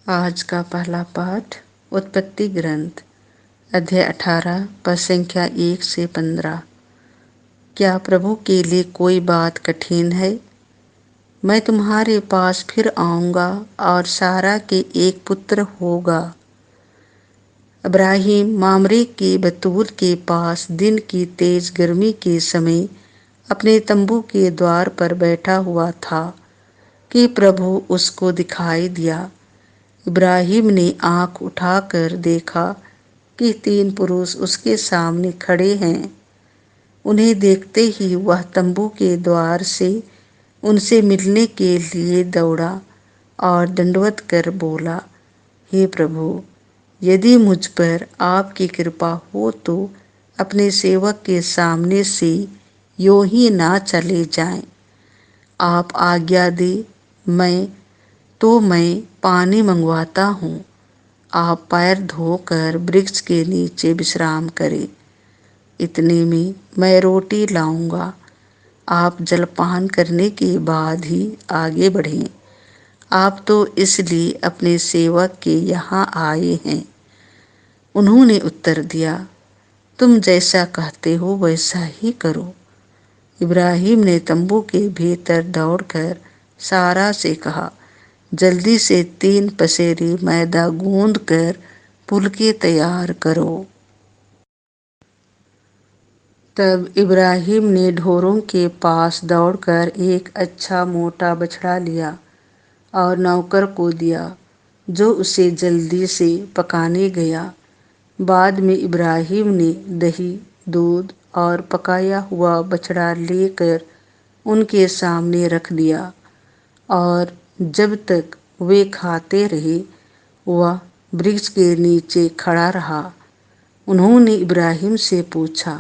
आज का पहला पाठ उत्पत्ति ग्रंथ अध्याय 18 पद संख्या 1 से 15। क्या प्रभु के लिए कोई बात कठिन है? मैं तुम्हारे पास फिर आऊँगा और सारा के एक पुत्र होगा। इब्राहिम मामरे के बतूल के पास दिन की तेज गर्मी के समय अपने तंबू के द्वार पर बैठा हुआ था कि प्रभु उसको दिखाई दिया। इब्राहिम ने आंख उठाकर देखा कि 3 पुरुष उसके सामने खड़े हैं। उन्हें देखते ही वह तंबू के द्वार से उनसे मिलने के लिए दौड़ा और दंडवत कर बोला, हे प्रभु, यदि मुझ पर आपकी कृपा हो तो अपने सेवक के सामने से यूं ही ना चले जाएं। आप आज्ञा दे, मैं पानी मंगवाता हूँ। आप पैर धोकर वृक्ष के नीचे विश्राम करें। इतने में मैं रोटी लाऊंगा। आप जलपान करने के बाद ही आगे बढ़ें। आप तो इसलिए अपने सेवक के यहाँ आए हैं। उन्होंने उत्तर दिया, तुम जैसा कहते हो वैसा ही करो। इब्राहिम ने तंबू के भीतर दौड़कर सारा से कहा, जल्दी से 3 पसेरी मैदा गूंद कर फुलके तैयार करो। तब इब्राहिम ने ढोरों के पास दौड़कर एक अच्छा मोटा बछड़ा लिया और नौकर को दिया, जो उसे जल्दी से पकाने गया। बाद में इब्राहिम ने दही, दूध और पकाया हुआ बछड़ा लेकर उनके सामने रख दिया और जब तक वे खाते रहे वह वृक्ष के नीचे खड़ा रहा। उन्होंने इब्राहिम से पूछा,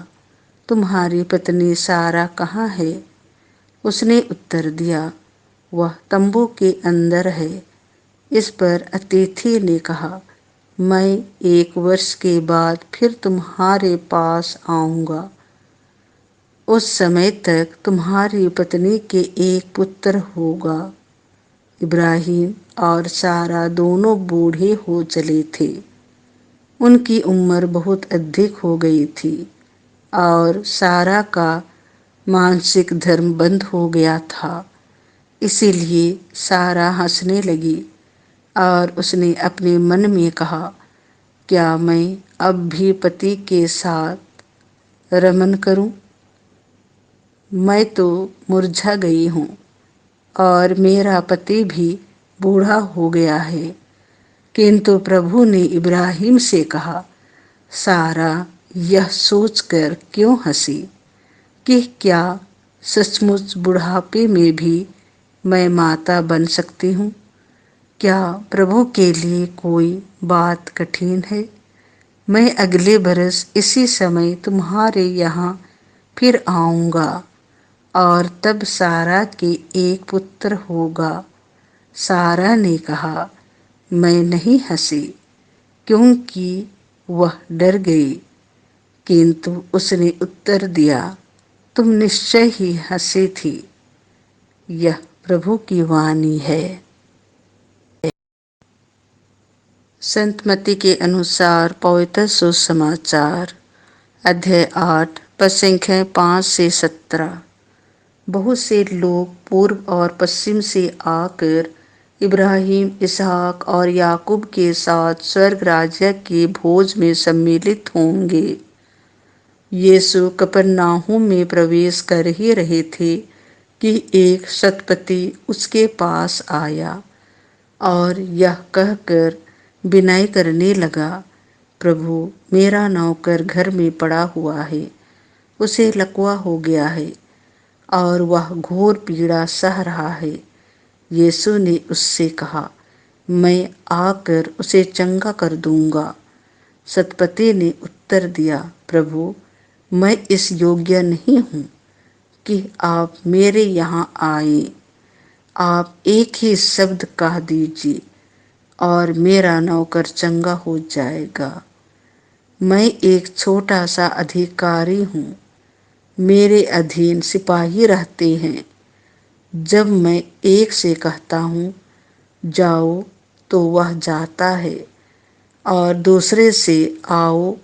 तुम्हारी पत्नी सारा कहाँ है? उसने उत्तर दिया, वह तंबू के अंदर है। इस पर अतिथि ने कहा, मैं 1 वर्ष के बाद फिर तुम्हारे पास आऊँगा। उस समय तक तुम्हारी पत्नी के एक पुत्र होगा। इब्राहिम और सारा दोनों बूढ़े हो चले थे। उनकी उम्र बहुत अधिक हो गई थी और सारा का मानसिक धर्म बंद हो गया था। इसीलिए सारा हंसने लगी और उसने अपने मन में कहा, क्या मैं अब भी पति के साथ रमन करूं? मैं तो मुरझा गई हूँ और मेरा पति भी बूढ़ा हो गया है। किंतु प्रभु ने इब्राहिम से कहा, सारा यह सोचकर क्यों हंसी कि क्या सचमुच बुढ़ापे में भी मैं माता बन सकती हूँ? क्या प्रभु के लिए कोई बात कठिन है? मैं अगले बरस इसी समय तुम्हारे यहाँ फिर आऊँगा और तब सारा के एक पुत्र होगा। सारा ने कहा, मैं नहीं हंसी, क्योंकि वह डर गई। किंतु उसने उत्तर दिया, तुम निश्चय ही हंसी थी। यह प्रभु की वाणी है। संत मत्ती के अनुसार पवित्र सुसमाचार अध्याय 8 पद संख्या 5 से 17। बहुत से लोग पूर्व और पश्चिम से आकर इब्राहिम, इसहाक और याकूब के साथ स्वर्ग राज्य के भोज में सम्मिलित होंगे। यीशु कफरनहूम में प्रवेश कर ही रहे थे कि एक शतपति उसके पास आया और यह कहकर विनय करने लगा, प्रभु, मेरा नौकर घर में पड़ा हुआ है, उसे लकवा हो गया है और वह घोर पीड़ा सह रहा है। यीशु ने उससे कहा, मैं आकर उसे चंगा कर दूंगा। शतपति ने उत्तर दिया, प्रभु, मैं इस योग्य नहीं हूँ कि आप मेरे यहाँ आए। आप एक ही शब्द कह दीजिए और मेरा नौकर चंगा हो जाएगा। मैं एक छोटा सा अधिकारी हूँ। मेरे अधीन सिपाही रहते हैं। जब मैं एक से कहता हूँ, जाओ, तो वह जाता है, और दूसरे से आओ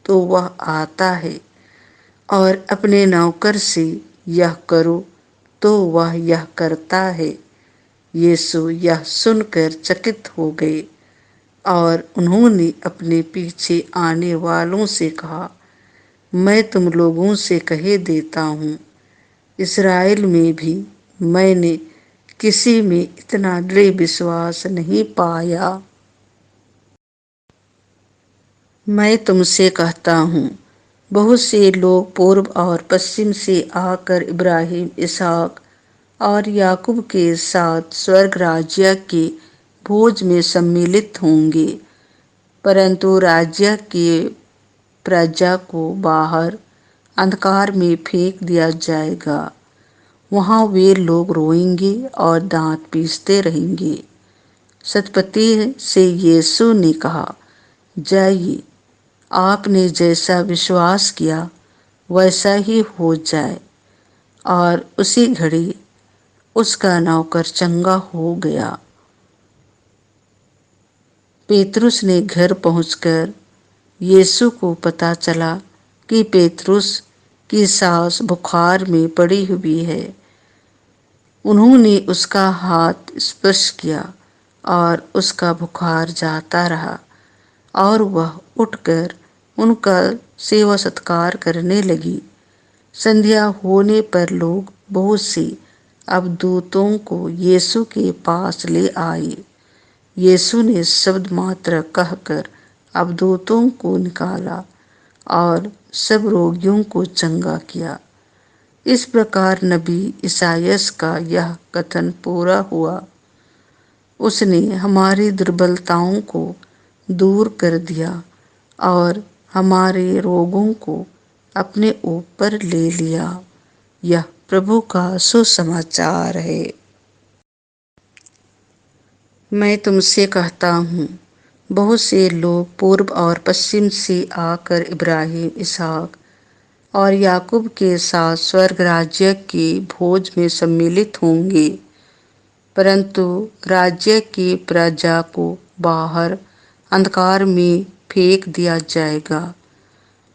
तो वह आता है, और अपने नौकर से यह करो तो वह यह करता है। यीशु यह सुनकर चकित हो गए, और उन्होंने अपने पीछे आने वालों से कहा, मैं तुम लोगों से कहे देता हूँ, इस्राएल में भी मैंने किसी में इतना दृढ़ विश्वास नहीं पाया। मैं तुमसे कहता हूँ, बहुत से लोग पूर्व और पश्चिम से आकर इब्राहिम, इसहाक और याकूब के साथ स्वर्ग राज्य के भोज में सम्मिलित होंगे, परंतु राज्य की प्रजा को बाहर अंधकार में फेंक दिया जाएगा। वहाँ वे लोग रोएंगे और दांत पीसते रहेंगे। शतपति से यीशु ने कहा, जाइए, आपने जैसा विश्वास किया वैसा ही हो जाए। और उसी घड़ी उसका नौकर चंगा हो गया। पेतरुस ने घर पहुंचकर यीशु को पता चला कि पेतरुस की सास बुखार में पड़ी हुई है। उन्होंने उसका हाथ स्पर्श किया और उसका बुखार जाता रहा, और वह उठकर उनका सेवा सत्कार करने लगी। संध्या होने पर लोग बहुत से अवधूतों को यीशु के पास ले आए। यीशु ने शब्द मात्र कहकर अवधूतों को निकाला और सब रोगियों को चंगा किया। इस प्रकार नबी ईसायास का यह कथन पूरा हुआ, उसने हमारी दुर्बलताओं को दूर कर दिया और हमारे रोगों को अपने ऊपर ले लिया। यह प्रभु का सुसमाचार है। मैं तुमसे कहता हूँ, बहुत से लोग पूर्व और पश्चिम से आकर इब्राहिम, इसहाक और याकूब के साथ स्वर्ग राज्य के भोज में सम्मिलित होंगे, परंतु राज्य की प्रजा को बाहर अंधकार में फेंक दिया जाएगा।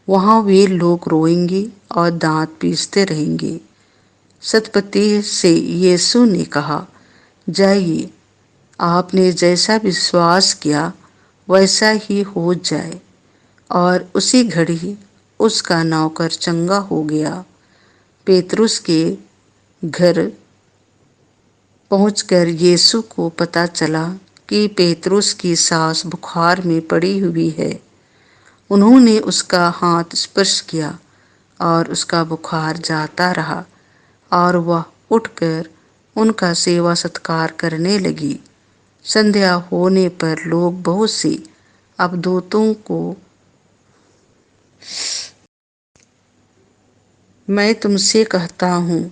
वहाँ वे लोग रोएंगे और दांत पीसते रहेंगे। शतपति से यीशु ने कहा, जाइए, आपने जैसा विश्वास किया वैसा ही हो जाए। और उसी घड़ी उसका नौकर चंगा हो गया। पेतरुस के घर पहुंचकर यीशु को पता चला कि पेतरुस की सास बुखार में पड़ी हुई है। उन्होंने उसका हाथ स्पर्श किया और उसका बुखार जाता रहा, और वह उठकर उनका सेवा सत्कार करने लगी। संध्या होने पर लोग बहुत से अवधूतों को मैं तुमसे कहता हूँ,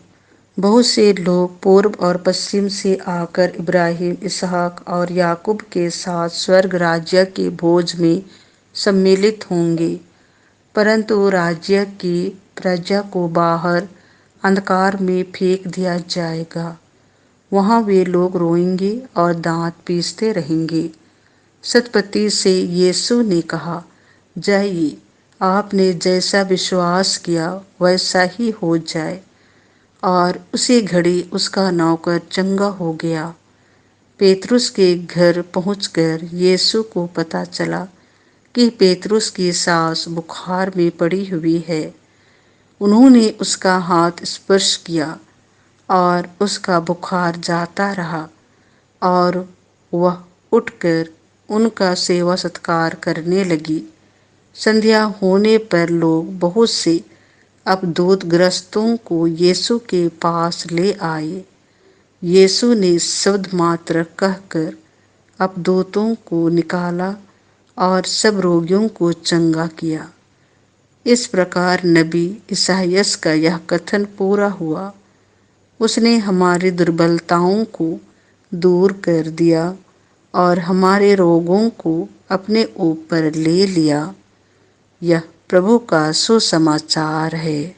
बहुत से लोग पूर्व और पश्चिम से आकर इब्राहिम, इसहाक और याकूब के साथ स्वर्ग राज्य के भोज में सम्मिलित होंगे, परंतु राज्य की प्रजा को बाहर अंधकार में फेंक दिया जाएगा। वहाँ वे लोग रोएंगे और दांत पीसते रहेंगे। शतपति से यीशु ने कहा, जाइए, आपने जैसा विश्वास किया वैसा ही हो जाए। और उसी घड़ी उसका नौकर चंगा हो गया। पेतरुस के घर पहुंचकर यीशु को पता चला कि पेतरुस की सास बुखार में पड़ी हुई है। उन्होंने उसका हाथ स्पर्श किया और उसका बुखार जाता रहा, और वह उठकर उनका सेवा सत्कार करने लगी। संध्या होने पर लोग बहुत से अवधूत ग्रस्तों को यीशु के पास ले आए। यीशु ने शब्द मात्र कहकर अवधूतों को निकाला और सब रोगियों को चंगा किया। इस प्रकार नबी ईसायास का यह कथन पूरा हुआ, उसने हमारी दुर्बलताओं को दूर कर दिया और हमारे रोगों को अपने ऊपर ले लिया। यह प्रभु का सुसमाचार है।